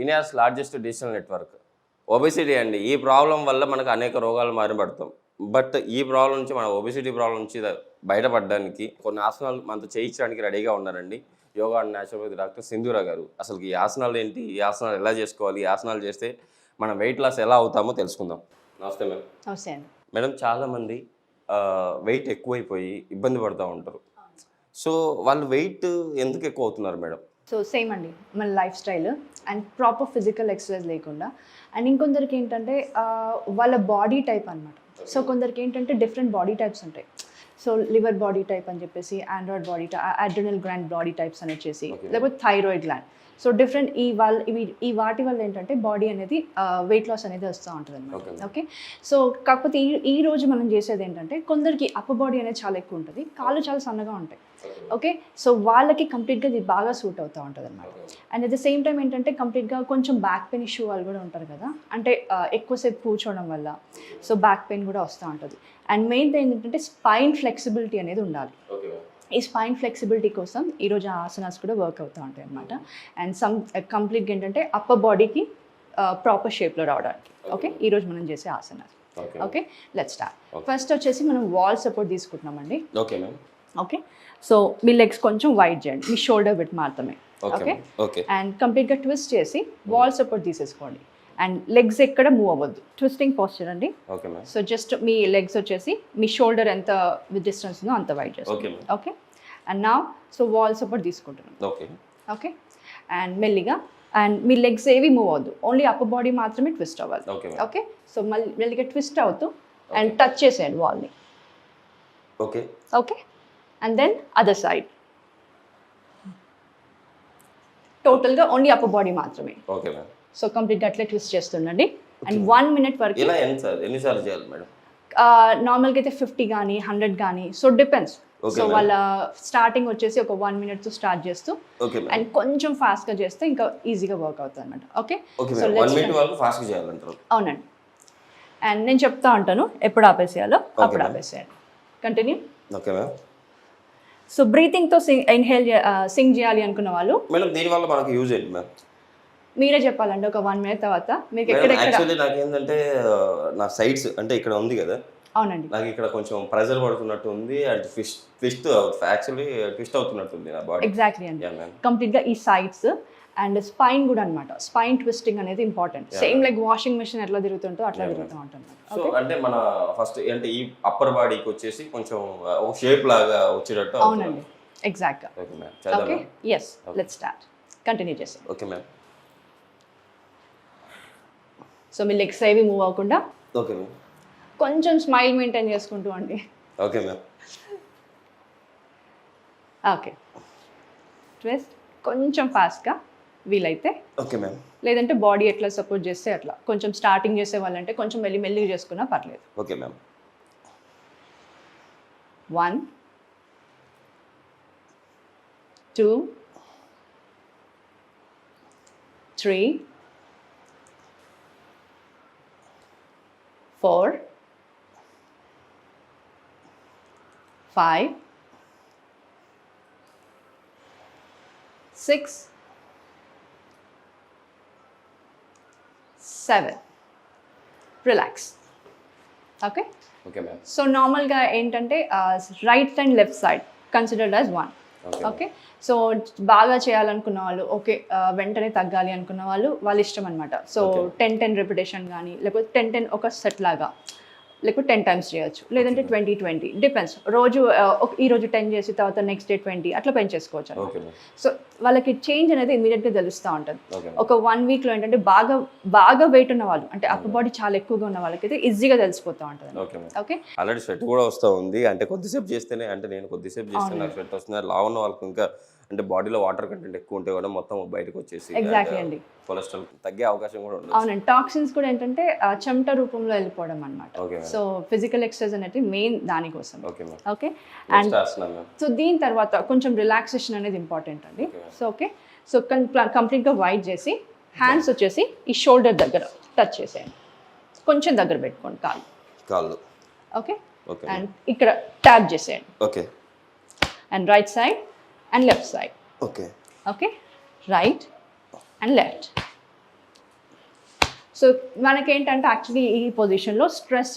India's largest digital network. Obesity అండి. ఈ problem వల్ల మనకు అనేక రోగాలు మారిపడతాం. బట్ ఈ ప్రాబ్లం నుంచి మన ఒబెసిటీ ప్రాబ్లం నుంచి బయటపడడానికి కొన్ని ఆసనాలు మనతో చేయించడానికి రెడీగా ఉన్నారండి yoga and naturopathy doctor Sindhura గారు. అసలు ఈ ఆసనాలు ఏంటి, ఈ ఆసనాలు ఎలా చేసుకోవాలి, ఈ ఆసనాలు చేస్తే మనం వెయిట్ లాస్ ఎలా అవుతామో తెలుసుకుందాం. నమస్తే మేడం. నమస్తే అండి. మేడం, చాలామంది వెయిట్ ఎక్కువైపోయి ఇబ్బంది పడుతూ ఉంటారు. సో వాళ్ళు వెయిట్ ఎందుకు ఎక్కువ అవుతున్నారు మేడం? సో సేమ్ అండి, మన life style and proper physical exercise లేకుండా. అండ్ ఇంకొందరికి ఏంటంటే వాళ్ళ బాడీ టైప్ అనమాట. సో కొందరికి ఏంటంటే డిఫరెంట్ బాడీ టైప్స్ ఉంటాయి. సో లివర్ బాడీ టైప్ అని చెప్పేసి, Android body adrenal gland body types అని వచ్చేసి, లేకపోతే థైరాయిడ్ గ్లాండ్. సో డిఫరెంట్ ఈ వాటి వల్ల ఏంటంటే బాడీ అనేది వెయిట్ లాస్ అనేది వస్తూ ఉంటుంది అనమాట. ఓకే, సో కాకపోతే ఈ రోజు మనం చేసేది ఏంటంటే కొందరికి అప్పర్ బాడీ అనేది చాలా ఎక్కువ ఉంటుంది, కాళ్ళు చాలా సన్నగా ఉంటాయి. ఓకే, సో వాళ్ళకి కంప్లీట్గా ఇది బాగా సూట్ అవుతూ ఉంటుంది అనమాట. And at the same time ఏంటంటే కంప్లీట్గా కొంచెం బ్యాక్ పెయిన్ ఇష్యూ వాళ్ళు కూడా ఉంటారు కదా, అంటే ఎక్కువసేపు కూర్చోవడం వల్ల సో బ్యాక్ పెయిన్ కూడా వస్తూ ఉంటుంది. అండ్ మెయిన్ థింగ్ ఏంటంటే స్పైన్ ఫ్లెక్సిబిలిటీ అనేది ఉండాలి. ఈ స్పైన్ ఫ్లెక్సిబిలిటీ కోసం ఈరోజు ఆసనాస్ కూడా వర్క్ అవుతూ ఉంటాయి అనమాట. అండ్ కంప్లీట్గా ఏంటంటే అప్పర్ బాడీకి ప్రాపర్ షేప్లో రావడానికి. ఓకే, ఈరోజు మనం చేసే ఆసనాలు. Okay, let's start. ఫస్ట్ వచ్చేసి మనం వాల్ సపోర్ట్ తీసుకుంటున్నామండి. Okay ma'am. ఓకే, సో మీ లెగ్స్ కొంచెం వైడ్ చేయండి, మీ షోల్డర్ విడ్త్ మాత్రమే. ఓకే, అండ్ కంప్లీట్గా ట్విస్ట్ చేసి వాల్ సపోర్ట్ తీసేసుకోండి. అండ్ లెగ్స్ ఎక్కడ మూవ్ అవ్వద్దు, ట్విస్టింగ్ పోస్చర్ అండి. సో జస్ట్ మీ లెగ్స్ వచ్చేసి మీ షోల్డర్ ఎంత డిస్టెన్స్ ఉందో అంత వైడ్ చేసుకోండి. ఓకే, అండ్ నా సో వాల్ సపోర్ట్ తీసుకుంటున్నాం. ఓకే, అండ్ మెల్లిగా అండ్ మీ లెగ్స్ ఏవి మూవ్ అవ్వద్దు, ఓన్లీ అప్పర్ బాడీ మాత్రమే ట్విస్ట్ అవ్వాలి. ఓకే, సో మళ్ళీ మెల్లిగా ట్విస్ట్ అవుతూ అండ్ టచ్ చేసేయండి వాల్ని. Okay, okay, and then other side. టోటల్గా ఓన్లీ అప్పర్ బాడీ మాత్రమే. Okay ma'am. సో కంప్లీట్గా అట్లే ట్విస్ట్ చేస్తుండండి. అండ్ 1 minute వరకు ఎన్నిసార్లు చేయాలి మేడం? నార్మల్గా అయితే 50 కానీ 100 కానీ, సో డిపెండ్స్. సో వాళ్ళ స్టార్టింగ్ వచ్చేసి ఒక 1 minute స్టార్ట్ చేస్తూ అండ్ కొంచెం ఫాస్ట్గా చేస్తే ఇంకా ఈజీగా వర్క్ అవుతుంది అనమాట. ఓకే, సో 1 minute వరకు ఫాస్ట్గా చేయాలంటారు. అవునండి, అండ్ నేను చెప్తా ఉంటాను ఎప్పుడు ఆపేసేయాలో అప్పుడు ఆపేసేయండి. కంటిన్యూ. Okay ma'am. సో బ్రీతింగ్తో సింగ్ చేయాలి అనుకున్న వాళ్ళు మేడం దీనివల్ల మనకు యూజ్ ఏంటి మ్యామ్? మీరే చెప్పాలండి. ఒక 1 minute తర్వాత మీకు యాక్చువల్లీ నాకేంటంటే నా సైడ్స్ అంటే ఇక్కడ ఉంది కదా. అవునండి, నాకు ఇక్కడ కొంచెం ప్రెజర్ పడుతున్నట్టు ఉంది. అండ్ ట్విస్ట్ యాక్చువల్లీ ట్విస్ట్ అవుతున్నట్టుంది నా బాడీ. ఎగ్జాక్ట్లీ అండి, కంప్లీట్గా ఈ సైడ్స్ అండ్ స్పైన్ కూడా అనమాట. స్పైన్ ట్విస్టింగ్ అనేది important. Same like washing machine ఎట్లా తిరుగుతుంటో అట్లా తిరుగుతూ ఉంటుంది. సో అంటే మన ఫస్ట్ అంటే ఈ అప్పర్ బాడీకి వచ్చేసి కొంచెం ఒక షేప్ లాగా వచ్చేటట్టు. అవునండి, ఎగ్జాక్ట్గా. Okay, yes, let's start. Continue చేస్తాం. Okay ma'am. సో మీ లెగ్స్ ఏవి మూవ్ అవ్వకుండా ఓకే మ్యామ్ కొంచెం స్మైల్ మెయింటైన్ చేసుకుంటూ అండి. Okay ma'am. ఓకే, ట్విస్ట్ కొంచెం ఫాస్ట్గా వీలైతే. Okay ma'am. లేదంటే బాడీ ఎట్లా సపోర్ట్ చేస్తే అట్లా కొంచెం స్టార్టింగ్ చేసే వాళ్ళంటే కొంచెం మెల్లిగా చేసుకున్నా పర్లేదు. Okay ma'am. 1 2 3 4 5 6 7. Relax. Okay, okay ma'am. So నార్మల్గా ఏంటంటే right and left side considered as 1. Okay, so బాగా చేయాలనుకున్న వాళ్ళు, ఓకే వెంటనే తగ్గాలి అనుకున్న వాళ్ళు వాళ్ళ ఇష్టం అనమాట. సో 10 రెపిటేషన్ కానీ, లేకపోతే 10 ఒక సెట్ లాగా, లేకపోతే 10 times చేయొచ్చు, లేదంటే 20 డిపెండ్స్. రోజు ఈరోజు 10 చేసి తర్వాత నెక్స్ట్ డే 20 అట్లా పెంచేసుకోవచ్చు అనమాట. సో వాళ్ళకి చేంజ్ అనేది ఇమీడియట్గా తెలుస్తూ ఉంటుంది. ఒక 1 weekలో ఏంటంటే బాగా వెయిట్ ఉన్న వాళ్ళు, అంటే అప్పర్ బాడీ చాలా ఎక్కువగా ఉన్న వాళ్ళకైతే ఈజీగా తెలిసిపోతూ ఉంటుంది. ఓకే, ఆల్రెడీ స్వెట్ కూడా వస్తూ ఉంది. అంటే కొద్దిసేపు చేస్తేనే, అంటే నేను కొద్దిసేపు చేస్తే నాకు స్వెట్ వస్తుంది. లా ఉన్న వాళ్ళకి ఇంకా అంటే బాడీలో వాటర్ కంటెంట్ ఎక్కువ ఉంటే కూడా మొత్తం బయటకు వచ్చేసి ఎగ్జాక్ట్లీ అండి కొలెస్ట్రాల్ తగ్గే అవకాశం కూడా ఉంది. అవునండి, టాక్సిన్స్ కూడా ఏంటంటే చెమట రూపంలో వెళ్ళిపోవడం అనమాట. సో ఫిజికల్ ఎక్సర్సైజ్ అనేది మెయిన్ దానికోసం. ఓకే, అండ్ సో దీని తర్వాత కొంచెం రిలాక్సేషన్ అనేది ఇంపార్టెంట్ అండి. సో ఓకే, సో కంప్లీట్గా వైడ్ చేసి హ్యాండ్స్ వచ్చేసి ఈ షోల్డర్ దగ్గర టచ్ చేసేయండి, కొంచెం దగ్గర పెట్టుకోండి కాళ్ళు. ఓకే, అండ్ ఇక్కడ ట్యాప్ చేసేయండి. Okay, and right side and left side. Okay, okay, right and left. So మనకేంటంటే యాక్చువల్లీ ఈ పొజిషన్లో స్ట్రెస్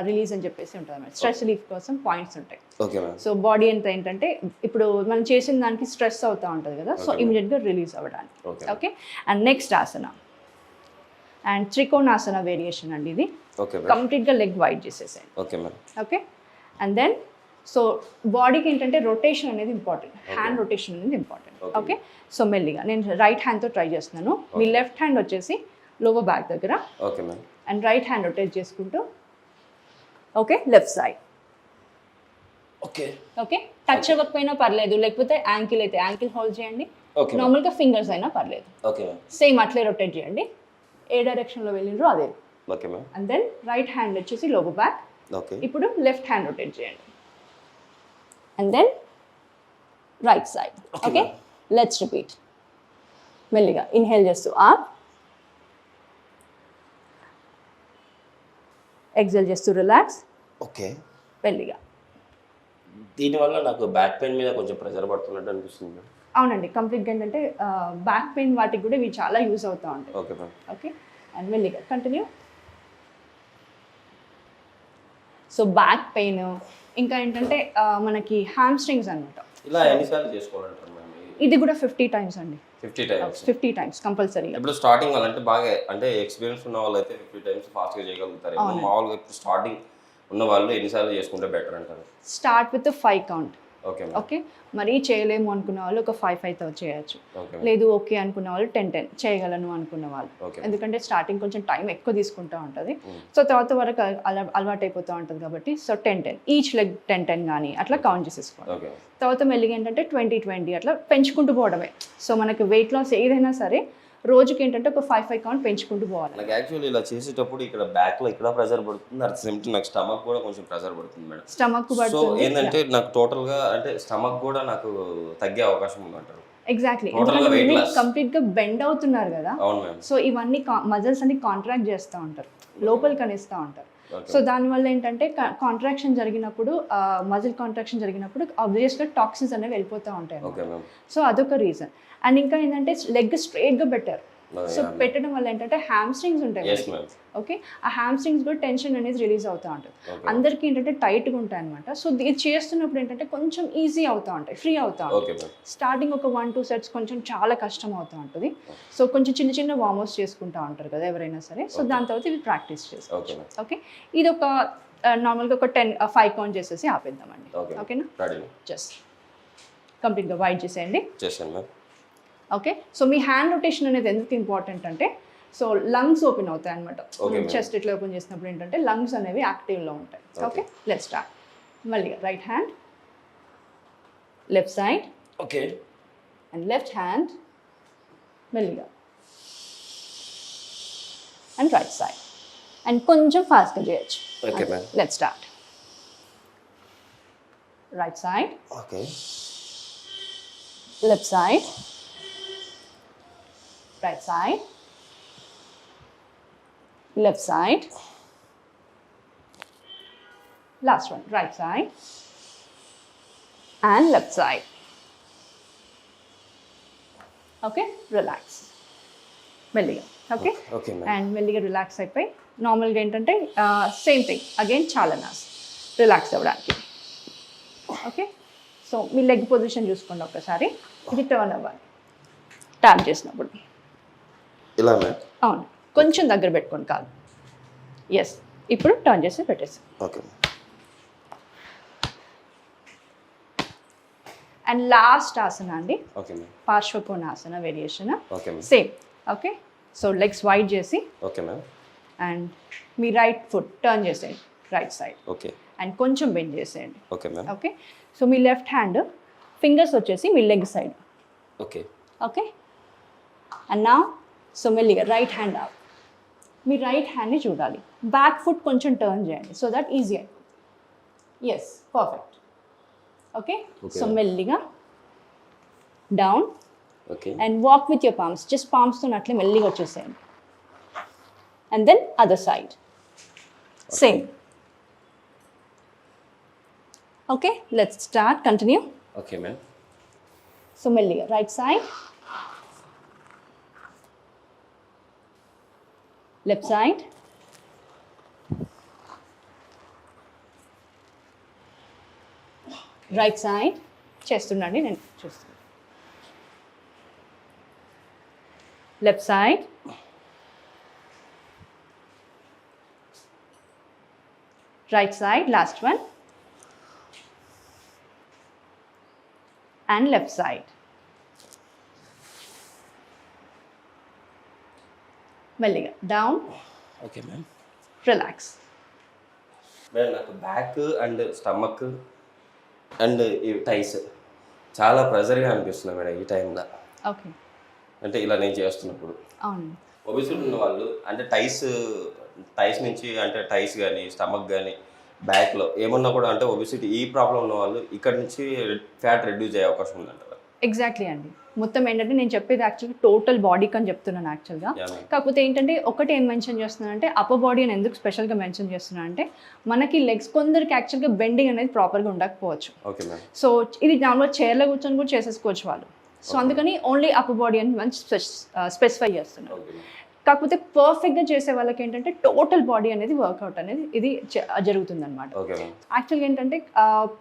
రిలీజ్ అని చెప్పేసి ఉంటుంది అన్నమాట. స్ట్రెస్ రిలీఫ్ కోసం పాయింట్స్ ఉంటాయి. Okay ma'am. సో బాడీ అంతా ఏంటంటే ఇప్పుడు మనం చేసిన దానికి స్ట్రెస్ అవుతూ ఉంటుంది కదా, సో ఇమీడియట్గా రిలీజ్ అవ్వడానికి. Okay. And next asana and trikonasana variation అండి ఇది. ఓకే కంప్లీట్గా లెగ్ వైడ్ చేసేసేయండి. Okay ma'am. Okay. And then so బాడీకి ఏంటంటే రొటేషన్ అనేది ఇంపార్టెంట్, హ్యాండ్ రొటేషన్ అనేది ఇంపార్టెంట్. ఓకే. సో మెల్లిగా నేను రైట్ హ్యాండ్తో ట్రై చేస్తున్నాను. మీ లెఫ్ట్ హ్యాండ్ వచ్చేసి లోవర్ బ్యాక్ దగ్గర. Okay ma'am. And right hand rotate చేసుకుంటూ okay left side. Okay. Okay. Touch అవ్వకపోయినా పర్లేదు, లేకపోతే యాంకిల్ అయితే యాంకిల్ హోల్డ్ చేయండి. ఓకే. నార్మల్గా ఫింగర్స్ అయినా పర్లేదు. Okay ma'am. సేమ్ అట్లే రొటేట్ చేయండి, ఏ డైరెక్షన్లో వెళ్ళిండ్రో అదే. Okay ma'am. And then right hand వచ్చేసి లోవర్ బ్యాక్. ఓకే. ఇప్పుడు లెఫ్ట్ హ్యాండ్ రొటేట్ చేయండి. And then right side. Okay. Let's repeat. మెల్లిగా ఇన్హేల్ చేస్తూ అప్, ఎక్సెల్ చేస్తూ రిలాక్స్. ఓకే. మెల్లిగా. దీనివల్ల నాకు బ్యాక్ పెయిన్ మీద కొంచెం ప్రెజర్ పడుతున్నట్టు అనిపిస్తుంది మ్యామ్. అవునండి, కంప్లీట్గా ఏంటంటే బ్యాక్ పెయిన్ వాటికి కూడా ఇవి చాలా యూజ్ అవుతూ ఉంటాయి. Okay ma'am. ఓకే. అండ్ మెల్లిగా కంటిన్యూ. సో బ్యాక్ పెయిన్, ఇంకా ఏంటంటే మనకి హ్యామ్స్ట్రింగ్స్ అనమాట. ఇలా ఎన్నిసార్లు చేసుకోవాలంటారు మ్యామ్? ఇది కూడా 50 టైమ్స్ అండి. 50 టైమ్స్. 50 టైమ్స్ కంపల్సరీగా. ఇప్పుడు స్టార్టింగ్ వాళ్ళంటే బాగా అంటే ఎక్స్పీరియన్స్ ఉన్న వాళ్ళు అయితే 50 టైమ్స్ ఫాస్ట్గా చేయగలుగుతారు. మామూలుగా ఇప్పుడు స్టార్టింగ్ ఉన్న వాళ్ళు ఎన్నిసార్లు చేసుకుంటే బెటర్ అంటారు? Start with 5 count. Okay. Okay. మరీ చేయలేము అనుకున్న వాళ్ళు ఒక 5-5తో చేయొచ్చు. ఓకే. లేదు ఓకే అనుకున్న వాళ్ళు 10-10 చేయగలను అనుకున్న వాళ్ళు. ఓకే. ఎందుకంటే స్టార్టింగ్ కొంచెం టైం ఎక్కువ తీసుకుంటూ ఉంటుంది, సో తర్వాత వరకు అలవాటు అయిపోతూ ఉంటుంది కాబట్టి సో 10-10 ఈచ్ లెగ్ 10-10 కానీ అట్లా కౌంట్ చేసేసుకోవాలి. ఓకే. తర్వాత మెల్లిగా ఏంటంటే 20-20 అట్లా పెంచుకుంటూ పోవడమే. సో మనకి వెయిట్ లాస్ ఏదైనా సరే రోజుకి ఏంటంటే ఒక 5-5 కౌంట్ పెంచుకుంటూ పోవాలి. నాకు యాక్చువల్లీ ఇలా చేసేటప్పుడు ఇక్కడ బ్యాక్లో ఇక్కడ ప్రెజర్ పడుతుంది, అట్ సేమ్ టైం నాకు స్టమక్ కూడా కొంచెం ప్రెజర్ పడుతుంది మేడం. స్టమక్ సో పడుతుంది. ఏంటంటే నాకు టోటల్గా అంటే స్టమక్ కూడా నాకు తగ్గే అవకాశం ఉందంటారు. ఎగ్జాక్ట్లీ, Total గా weight loss. కంప్లీట్గా బెండ్ అవుతున్నారు కదా, అవును మ్యామ్. సో ఇవన్నీ మజిల్స్ అన్ని కాంట్రాక్ట్ చేస్తూ ఉంటారు, లోపలికి అనిస్తూ ఉంటారు. Okay. సో దానివల్ల ఏంటంటే కాంట్రాక్షన్ జరిగినప్పుడు, మజిల్ కాంట్రాక్షన్ జరిగినప్పుడు ఆబ్వియస్గా టాక్సిన్స్ అనేవి వెళ్ళిపోతూ ఉంటాయి. Okay ma'am. సో అదొక రీజన్. అండ్ ఇంకా ఏంటంటే లెగ్ స్ట్రైట్గా బెటర్. సో yeah, పెట్టడం వల్ల ఏంటంటే హ్యామ్స్ట్రింగ్స్ ఉంటాయి. Yes ma'am. ఓకే. ఆ హ్యామ్స్ట్రింగ్స్ కూడా టెన్షన్ అనేది రిలీజ్ అవుతూ ఉంటుంది. Okay. అందరికీ ఏంటంటే టైట్గా ఉంటాయి అనమాట. సో ఇది చేస్తున్నప్పుడు ఏంటంటే కొంచెం ఈజీ అవుతూ ఉంటాయి, ఫ్రీ అవుతూ ఓకే ఉంటాయి. మ్యామ్. స్టార్టింగ్ ఒక 1-2 సెట్స్ కొంచెం చాలా కష్టం అవుతూ ఉంటుంది. సో కొంచెం చిన్న చిన్న వార్మప్స్ చేసుకుంటూ ఉంటారు కదా ఎవరైనా సరే. సో దాని తర్వాత ఇవి ప్రాక్టీస్ చేసుకోవచ్చు. Okay ma'am. ఓకే. ఇది ఒక నార్మల్గా ఒక 5 కౌంట్ చేసేసి ఆపేద్దామండి. ఓకే. ఓకేనా? రెడీ. జస్ట్ కంప్లీట్గా వైడ్ చేసేయండి. చేశాను మ్యామ్. ఓకే. సో మీ హ్యాండ్ రొటేషన్ అనేది ఎందుకు ఇంపార్టెంట్ అంటే సో లంగ్స్ ఓపెన్ అవుతాయి అనమాట. Okay, చెస్ట్ ఇట్లా ఓపెన్ చేసినప్పుడు ఏంటంటే లంగ్స్ అనేవి యాక్టివ్లో ఉంటాయి. ఓకే. Let's start. మళ్ళీ right hand, left side, okay. And left hand మెల్లిగా, అండ్ రైట్ సైడ్. అండ్ కొంచెం ఫాస్ట్గా చేయొచ్చు. Okay ma'am. Let's start. Right side, okay. left side, right side, left side, last one, right side and left side. Okay, relax. మెల్లిగా. Okay. Okay ma'am. And మెల్లిగా relax అయిపోయి నార్మల్గా ఏంటంటే same thing again చాలనాస్ relax అవ్వడానికి. Okay. So మీ leg position చూసుకోండి ఒకసారి. ఇది turn అవ్వాలి ట్యాప్ చేసినప్పుడు. ఇలా మ్యామ్. అవును, కొంచెం దగ్గర పెట్టుకోండి కాదు. ఎస్, ఇప్పుడు టర్న్ చేసి పెట్టేసి. ఓకే. అండ్ లాస్ట్ ఆసన అండి, okay ma'am. Parsvakonasana variation. Okay ma'am. Same. Okay. So legs wide చేసి ఓకే మ్యామ్. అండ్ మీ రైట్ ఫుట్ టర్న్ చేసేయండి రైట్ సైడ్. ఓకే. అండ్ కొంచెం బెండ్ చేసేయండి. Okay ma'am. ఓకే. సో మీ లెఫ్ట్ హ్యాండ్ ఫింగర్స్ వచ్చేసి మీ leg side. Okay. Okay. And నా so మెల్లిగా రైట్ హ్యాండ్ అప్. మీ రైట్ హ్యాండ్ని చూడాలి, బ్యాక్ ఫుట్ కొంచెం టర్న్ చేయండి సో దట్ ఈజీ అయిపోతుంది. Yes, perfect. ఓకే. సో మెల్లిగా down okay. And walk with your palms, just పామ్స్తో అట్లే మెల్లిగా వచ్చేసేయండి. And then other side same. Okay. Let's start, continue. Okay ma'am. So మెల్లిగా right side, left side, right side. చేస్తుండండి, నేను చూస్తాను. Left side, right side, last one, and left side. మెల్లిగా down, okay ma'am. Relax. Madam నాకు back and stomach and ఈ thighs చాలా ప్రెజర్గా అనిపిస్తుంది madam ఈ టైంలో. ఓకే, అంటే ఇలా నేను చేస్తున్నప్పుడు అవును. ఒబిసిటీ ఉన్న వాళ్ళు అంటే టైస్ నుంచి అంటే టైస్ కానీ స్టమక్ కానీ బ్యాక్లో ఏమన్నా కూడా అంటే ఒబిసిటీ ఈ ప్రాబ్లం ఉన్న వాళ్ళు ఇక్కడ నుంచి ఫ్యాట్ రెడ్యూస్ అయ్యే అవకాశం ఉందంటారా? ఎగ్జాక్ట్లీ అండి. మొత్తం ఏంటంటే నేను చెప్పేది యాక్చువల్గా టోటల్ బాడీకి అని చెప్తున్నాను యాక్చువల్గా. కాకపోతే ఏంటంటే ఒకటి ఏం మెన్షన్ చేస్తున్నానంటే అప్పర్ బాడీ అని ఎందుకు స్పెషల్గా మెన్షన్ చేస్తున్నాను అంటే మనకి లెగ్స్ కొందరికి యాక్చువల్గా బెండింగ్ అనేది ప్రాపర్గా ఉండకపోవచ్చు. Okay ma'am. సో ఇది నార్మల్గా చైర్లో కూర్చొని కూడా చేసేసుకోవచ్చు వాళ్ళు. సో అందుకని ఓన్లీ అప్పర్ బాడీ అని మంచి స్పెసిఫై చేస్తున్నారు. Okay ma'am. కాకపోతే పర్ఫెక్ట్గా చేసే వాళ్ళకి ఏంటంటే టోటల్ బాడీ అనేది వర్కౌట్ అనేది ఇది జరుగుతుంది అనమాట. Okay ma'am. యాక్చువల్గా ఏంటంటే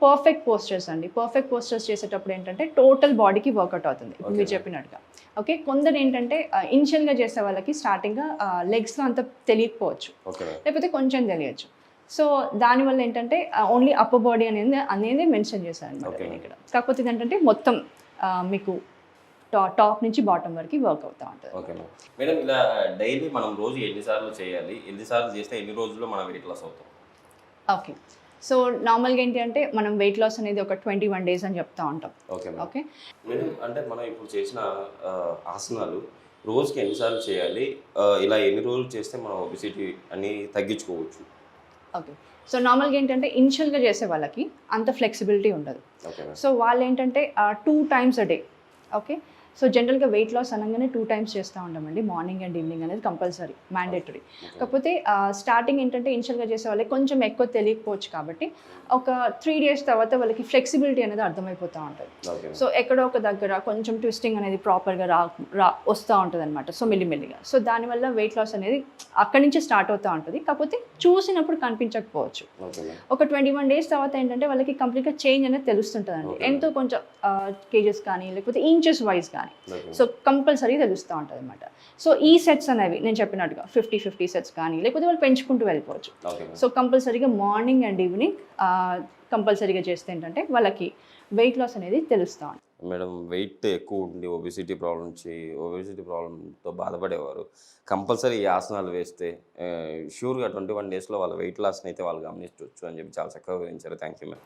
పర్ఫెక్ట్ పోస్చర్స్ అండి. పర్ఫెక్ట్ పోస్చర్స్ చేసేటప్పుడు ఏంటంటే టోటల్ బాడీకి వర్కౌట్ అవుతుంది ఇప్పుడు మీరు చెప్పినట్టుగా. ఓకే, కొందరు ఏంటంటే ఇనిషియల్గా చేసే వాళ్ళకి స్టార్టింగ్గా లెగ్స్లో అంత తెలియకపోవచ్చు, ఓకే మ్యామ్. లేకపోతే కొంచెం తెలియచ్చు. సో దానివల్ల ఏంటంటే ఓన్లీ అప్పర్ బాడీ అనేది మెన్షన్ చేశాను అనమాట నేను ఇక్కడ. కాకపోతే ఏంటంటే మొత్తం మీకు టాప్ నుంచి బాటమ్ వరకు వర్క్ అవుతూ ఉంటుంది. Okay madam. ఇలా డైలీ మనం రోజు ఎన్నిసార్లు చేయాలి, ఎన్నిసార్లు చేస్తే ఎన్ని రోజుల్లో మనం వెయిట్ లాస్ అవుతాం? ఓకే, సో నార్మల్గా ఏంటి అంటే మనం వెయిట్ లాస్ అనేది ఒక 21 days అని చెప్తా ఉంటాం. Okay okay madam. అంటే మనం ఇప్పుడు చేసిన ఆసనాలు రోజుకి ఎన్నిసార్లు చేయాలి, ఇలా ఎన్ని రోజులు చేస్తే మనం ఒబిసిటీ అని తగ్గించుకోవచ్చు? ఓకే, సో నార్మల్గా ఏంటంటే ఇనిషియల్గా చేసే వాళ్ళకి అంత ఫ్లెక్సిబిలిటీ ఉండదు. ఓకే. సో వాళ్ళు ఏంటంటే 2 times a day. Okay, so జనరల్గా వెయిట్ లాస్ అనగానే 2 times చేస్తూ ఉంటామండి, మార్నింగ్ అండ్ ఈవినింగ్ అనేది కంపల్సరీ మ్యాండేటరీ. కాకపోతే స్టార్టింగ్ ఏంటంటే ఇనిషియల్గా చేసే వాళ్ళకి కొంచెం ఎక్కువ తెలియకపోవచ్చు కాబట్టి ఒక 3 days తర్వాత వాళ్ళకి ఫ్లెక్సిబిలిటీ అనేది అర్థమైపోతూ ఉంటుంది. సో ఎక్కడో ఒక దగ్గర కొంచెం ట్విస్టింగ్ అనేది ప్రాపర్గా వస్తూ ఉంటుంది అనమాట. సో మెల్లిమెల్లిగా సో దానివల్ల వెయిట్ లాస్ అనేది అక్కడి నుంచి స్టార్ట్ అవుతూ ఉంటుంది. కాకపోతే చూసినప్పుడు కనిపించకపోవచ్చు. ఒక 21 days తర్వాత ఏంటంటే వాళ్ళకి కంప్లీట్గా చేంజ్ అనేది తెలుస్తుంటుందండి. ఎంతో కొంచెం కేజెస్ కానీ లేకపోతే ఇంచెస్ వైజ్ కానీ సో కంపల్సరీ తెలుస్తూ ఉంటుంది అనమాట. సో ఈ సెట్స్ అనేవి నేను చెప్పినట్టుగా 50 సెట్స్ కానీ లేకపోతే వాళ్ళు పెంచుకుంటూ వెళ్ళిపోవచ్చు. సో కంపల్సరీగా మార్నింగ్ అండ్ ఈవినింగ్ కంపల్సరీగా చేస్తే ఏంటంటే వాళ్ళకి వెయిట్ లాస్ అనేది తెలుస్తూ ఉంటుంది. మేడం, వెయిట్ ఎక్కువ ఉండి ఒబిసిటీ ప్రాబ్లంతో బాధపడేవారు కంపల్సరీ ఈ ఆసనాలు వేస్తే షూర్గా 21 daysలో వాళ్ళ వెయిట్ లాస్ని అయితే వాళ్ళు గమనించవచ్చు అని చెప్పి చాలా చక్కగా వివరించారు. Thank you ma'am.